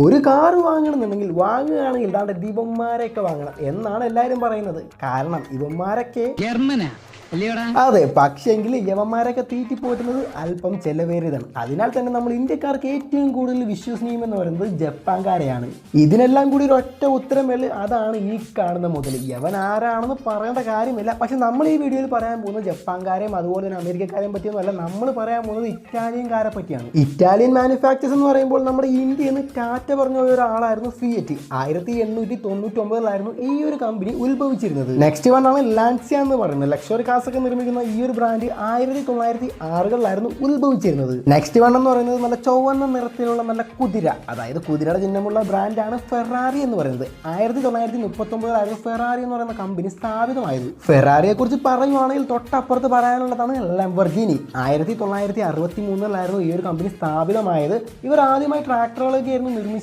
ഒരു കാർ വാങ്ങണമെന്നുണ്ടെങ്കിൽ വാങ്ങുകയാണെങ്കിൽ ഇതാണ്ട് ഇവന്മാരെയൊക്കെ വാങ്ങണം എന്നാണ് എല്ലാവരും പറയുന്നത്. കാരണം ഇവന്മാരൊക്കെ അതെ, പക്ഷേങ്കിൽ യവന്മാരൊക്കെ തീറ്റിപ്പോറ്റുന്നത് അല്പം ചെലവേറിയതാണ്. അതിനാൽ തന്നെ നമ്മൾ ഇന്ത്യക്കാർക്ക് ഏറ്റവും കൂടുതൽ വിശ്വസനീയമെന്ന് പറയുന്നത് ജപ്പാൻകാരെയാണ്. ഇതിനെല്ലാം കൂടി ഒരു ഒറ്റ ഉത്തരമേല്, അതാണ് ഈ കാണുന്ന മുതൽ. യവൻ ആരാണെന്ന് പറയേണ്ട കാര്യമില്ല. പക്ഷെ നമ്മൾ ഈ വീഡിയോയിൽ പറയാൻ പോകുന്നത് ജപ്പാൻകാരെയും അതുപോലെ തന്നെ അമേരിക്കക്കാരെയും പറ്റിയൊന്നുമല്ല. നമ്മൾ പറയാൻ പോകുന്നത് ഇറ്റാലിയൻകാരെ പറ്റിയാണ്. ഇറ്റാലിയൻ മാനുഫാക്ചേഴ്സ് എന്ന് പറയുമ്പോൾ നമ്മുടെ ഇന്ത്യയിൽ നിന്ന് ടാറ്റ പറഞ്ഞ ഒരാളായിരുന്നു ഫിയറ്റ്. 1899 ഈ ഒരു കമ്പനി ഉത്ഭവിച്ചിരുന്നത്. നെക്സ്റ്റ് വൺ ആണ് ലാൻസിയ എന്ന് പറയുന്നത്. ലക്ഷറി ഒക്കെ നിർമ്മിക്കുന്ന ഈ ഒരു ബ്രാൻഡ് 1906 ഉത്ഭവിച്ചിരുന്നത്. നെക്സ്റ്റ് വൺ എന്ന് പറയുന്നത് നല്ല ചുവന്ന നിറത്തിലുള്ള നല്ല കുതിര, അതായത് കുതിരയുടെ ചിഹ്നമുള്ള ബ്രാൻഡാണ് ഫെറാറി എന്ന് പറയുന്നത്. 1939 ഫെറാറി എന്ന് പറയുന്ന കമ്പനി സ്ഥാപിതമായത്. ഫെറാറിയെ കുറിച്ച് പറയുവാണെങ്കിൽ തൊട്ടപ്പുറത്ത് പറയാനുള്ളതാണ് ലംബോർഗിനി. 1963 ഈ ഒരു കമ്പനി സ്ഥാപിതമായത്. ഇവർ ആദ്യമായി ട്രാക്ടറുകളൊക്കെ ആയിരുന്നു നിർമ്മിച്ചത്.